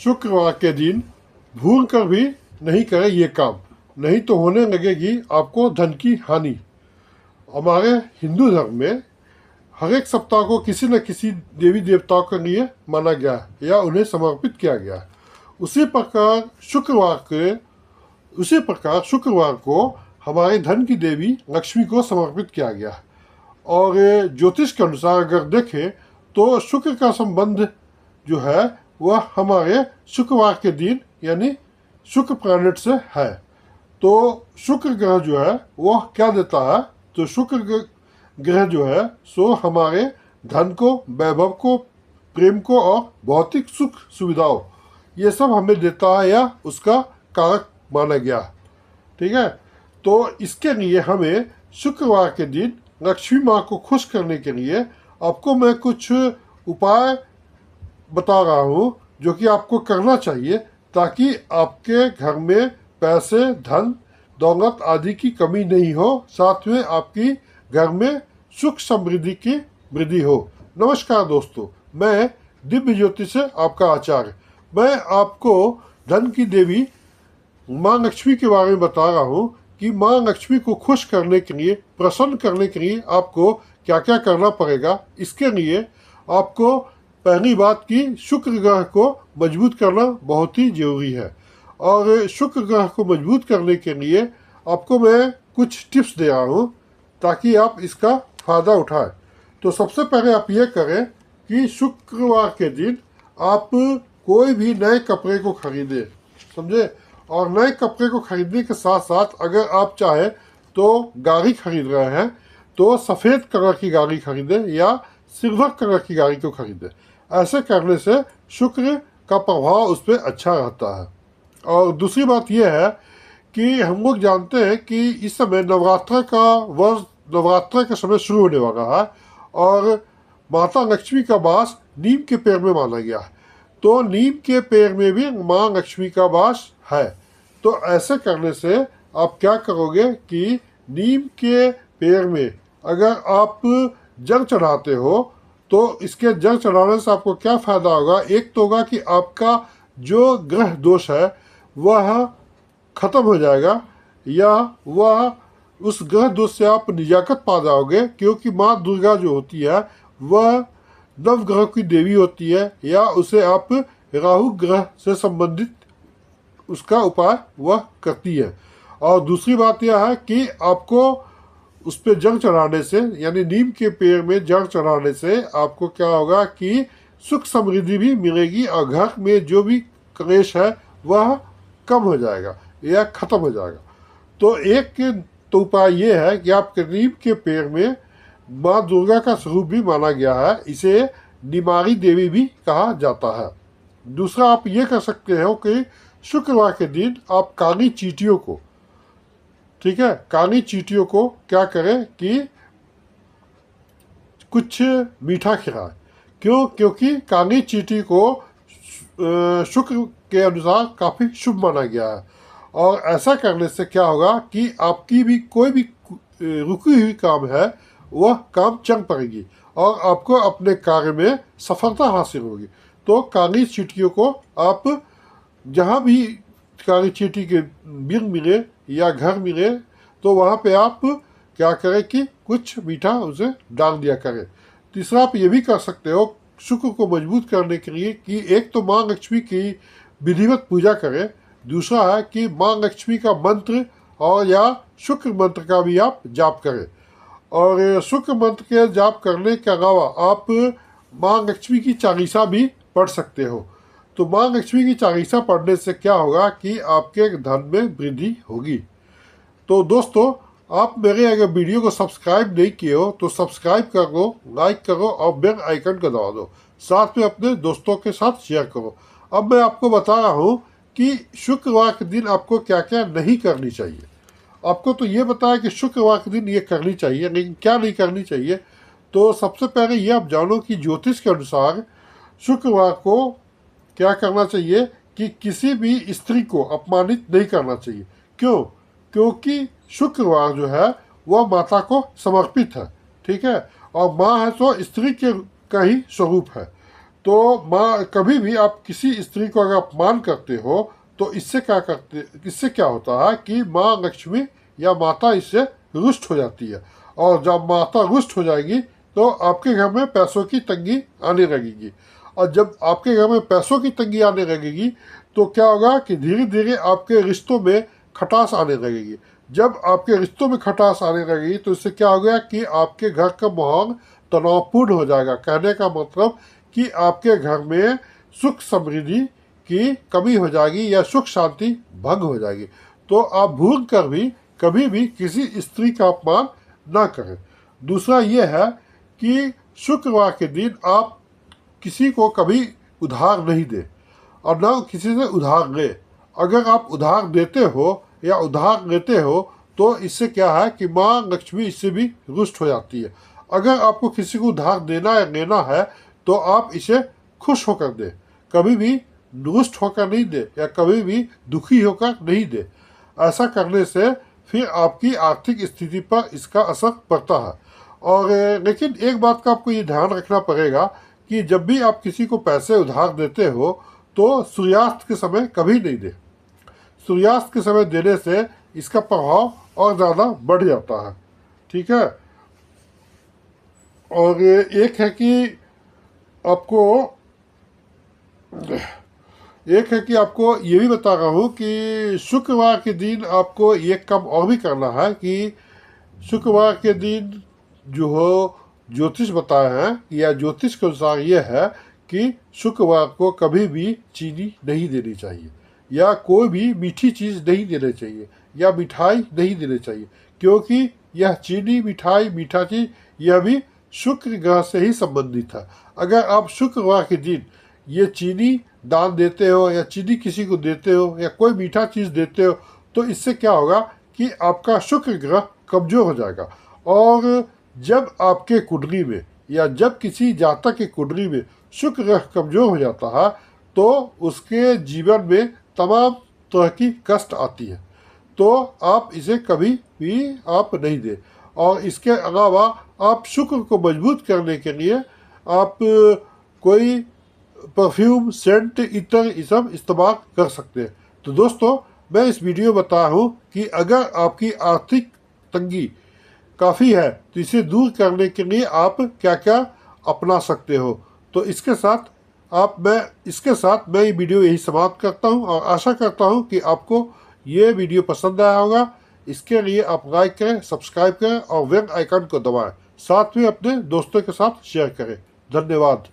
शुक्रवार के दिन भूल कर भी नहीं करें ये काम, नहीं तो होने लगेगी आपको धन की हानि। हमारे हिंदू धर्म में हर एक सप्ताह को किसी न किसी देवी देवताओं के लिए माना गया है या उन्हें समर्पित किया गया है। उसी प्रकार शुक्रवार को हमारे धन की देवी लक्ष्मी को समर्पित किया गया है। और ज्योतिष के अनुसार अगर देखें तो शुक्र का संबंध जो है वह हमारे शुक्रवार के दिन यानी शुक्र प्लैनेट से है। तो शुक्र ग्रह जो है वह क्या देता है, तो शुक्र ग्रह जो है सो हमारे धन को, वैभव को, प्रेम को और भौतिक सुख सुविधाओं ये सब हमें देता है या उसका कारक माना गया। ठीक है, तो इसके लिए हमें शुक्रवार के दिन लक्ष्मी माँ को खुश करने के लिए आपको मैं कुछ उपाय बता रहा हूँ जो कि आपको करना चाहिए ताकि आपके घर में पैसे, धन, दौलत आदि की कमी नहीं हो, साथ में आपकी घर में सुख समृद्धि की वृद्धि हो। नमस्कार दोस्तों, मैं दिव्य ज्योति से आपका आचार्य। मैं आपको धन की देवी माँ लक्ष्मी के बारे में बता रहा हूँ कि माँ लक्ष्मी को खुश करने के लिए, प्रसन्न करने के लिए आपको क्या क्या करना पड़ेगा। इसके लिए आपको पहली बात कि शुक्र ग्रह को मजबूत करना बहुत ही जरूरी है। और शुक्र ग्रह को मजबूत करने के लिए आपको मैं कुछ टिप्स दे रहा हूँ ताकि आप इसका फ़ायदा उठाएं। तो सबसे पहले आप ये करें कि शुक्रवार के दिन आप कोई भी नए कपड़े को खरीदें, समझे। और नए कपड़े को खरीदने के साथ साथ अगर आप चाहें तो गाड़ी खरीद रहे हैं तो सफ़ेद कलर की गाड़ी खरीदें या सिल्वर कलर की गाड़ी को खरीदें। ऐसे करने से शुक्र का प्रभाव उस पर अच्छा रहता है। और दूसरी बात यह है कि हम लोग जानते हैं कि इस समय नवरात्र का समय शुरू होने वाला है और माता लक्ष्मी का वास नीम के पेड़ में माना गया है। तो नीम के पेड़ में भी माँ लक्ष्मी का वास है। तो ऐसे करने से आप क्या करोगे कि नीम के पेड़ में अगर आप जल चढ़ाते हो तो इसके जल चढ़ाने से आपको क्या फ़ायदा होगा। एक तो होगा कि आपका जो ग्रह दोष है वह ख़त्म हो जाएगा या वह उस ग्रह दोष से आप निजाकत पा जाओगे, क्योंकि माँ दुर्गा जो होती है वह नवग्रह की देवी होती है या उसे आप राहु ग्रह से संबंधित उसका उपाय वह करती है। और दूसरी बात यह है कि आपको उस पर जल चढ़ाने से यानी नीम के पेड़ में जल चढ़ाने से आपको क्या होगा कि सुख समृद्धि भी मिलेगी और घर में जो भी क्लेश है वह कम हो जाएगा या ख़त्म हो जाएगा। तो एक तो उपाय ये है कि आपके नीम के पेड़ में माँ दुर्गा का स्वरूप भी माना गया है, इसे निमारी देवी भी कहा जाता है। दूसरा आप ये कर सकते हो कि शुक्रवार के दिन आप काली चींटियों को, ठीक है, काली चींटियों को क्या करें कि कुछ मीठा खिलाएं। क्योंकि काली चींटी को शुक्र के अनुसार काफ़ी शुभ माना गया है। और ऐसा करने से क्या होगा कि आपकी भी कोई भी रुकी हुई काम है वह काम चल पड़ेगी और आपको अपने कार्य में सफलता हासिल होगी। तो काली चींटियों को आप जहाँ भी काली चींटी के बिल मिले या घर मिले तो वहाँ पे आप क्या करें कि कुछ मीठा उसे डाल दिया करें। तीसरा आप ये भी कर सकते हो शुक्र को मजबूत करने के लिए कि एक तो माँ लक्ष्मी की विधिवत पूजा करें, दूसरा है कि माँ लक्ष्मी का मंत्र और या शुक्र मंत्र का भी आप जाप करें। और शुक्र मंत्र के जाप करने के अलावा आप माँ लक्ष्मी की चालीसा भी पढ़ सकते हो। तो माँ लक्ष्मी की चालीसा पढ़ने से क्या होगा कि आपके धन में वृद्धि होगी। तो दोस्तों, आप मेरे अगर वीडियो को सब्सक्राइब नहीं किए हो तो सब्सक्राइब कर लो, लाइक करो और बेल आइकन को दबा दो, साथ में अपने दोस्तों के साथ शेयर करो। अब मैं आपको बता रहा हूँ कि शुक्रवार के दिन आपको क्या क्या नहीं करनी चाहिए। आपको तो ये बताया कि शुक्रवार के दिन ये करनी चाहिए, लेकिन क्या नहीं करनी चाहिए। तो सबसे पहले ये आप जानो कि ज्योतिष के अनुसार शुक्रवार को क्या करना चाहिए कि किसी भी स्त्री को अपमानित नहीं करना चाहिए। क्योंकि शुक्रवार जो है वह माता को समर्पित है, ठीक है, और माँ है तो स्त्री के का ही स्वरूप है। तो माँ कभी भी आप किसी स्त्री को अगर अपमान करते हो तो इससे क्या होता है कि माँ लक्ष्मी या माता इससे रुष्ट हो जाती है, और जब माता रुष्ट हो जाएगी तो आपके घर में पैसों की तंगी आने लगेगी, और जब आपके घर में पैसों की तंगी आने लगेगी तो क्या होगा कि धीरे धीरे आपके रिश्तों में खटास आने लगेगी। जब आपके रिश्तों में खटास आने लगेगी तो इससे क्या हो गया कि आपके घर का माहौल तनावपूर्ण हो जाएगा। कहने का मतलब कि आपके घर में सुख समृद्धि की कमी हो जाएगी या सुख शांति भंग हो जाएगी। तो आप भूल कर भी कभी भी किसी स्त्री का अपमान ना करें। दूसरा ये है कि शुक्रवार के दिन आप किसी को कभी उधार नहीं दे और ना किसी से उधार ले। अगर आप उधार देते हो या उधार लेते हो तो इससे क्या है कि माँ लक्ष्मी इससे भी रुष्ट हो जाती है। अगर आपको किसी को उधार देना या लेना है तो आप इसे खुश होकर दे, कभी भी रुष्ट होकर नहीं दे या कभी भी दुखी होकर नहीं दे। ऐसा करने से फिर आपकी आर्थिक स्थिति पर इसका असर पड़ता है। और लेकिन एक बात का आपको ये ध्यान रखना पड़ेगा कि जब भी आप किसी को पैसे उधार देते हो तो सूर्यास्त के समय कभी नहीं दे। सूर्यास्त के समय देने से इसका प्रभाव और ज़्यादा बढ़ जाता है। ठीक है। और एक है कि आपको ये भी बता रहा हूँ कि शुक्रवार के दिन आपको एक काम और भी करना है कि शुक्रवार के दिन जो हो ज्योतिष बताए हैं या ज्योतिष के अनुसार ये है कि शुक्रवार को कभी भी चीनी नहीं देनी चाहिए या कोई भी मीठी चीज़ नहीं देनी चाहिए या मिठाई नहीं देनी चाहिए, क्योंकि यह चीनी मिठाई मीठा चीज़ यह भी शुक्र ग्रह से ही संबंधित है। अगर आप शुक्रवार के दिन ये चीनी दान देते हो या चीनी किसी को देते हो या कोई मीठा चीज़ देते हो तो इससे क्या होगा कि आपका शुक्र ग्रह कमज़ोर हो जाएगा। और जब आपके कुंडली में या जब किसी जातक की कुंडली में शुक्र ग्रह कमज़ोर हो जाता है तो उसके जीवन में तमाम तरह की कष्ट आती है। तो आप इसे कभी भी आप नहीं दें। और इसके अलावा आप शुक्र को मजबूत करने के लिए आप कोई परफ्यूम, सेंट, इत्र ये सब इस्तेमाल कर सकते हैं। तो दोस्तों मैं इस वीडियो में बताया हूँ कि अगर आपकी आर्थिक तंगी काफ़ी है तो इसे दूर करने के लिए आप क्या क्या अपना सकते हो। तो इसके साथ मैं ये वीडियो यही समाप्त करता हूँ और आशा करता हूँ कि आपको ये वीडियो पसंद आया होगा। इसके लिए आप लाइक करें, सब्सक्राइब करें और बेल आइकन को दबाएं। साथ में अपने दोस्तों के साथ शेयर करें। धन्यवाद।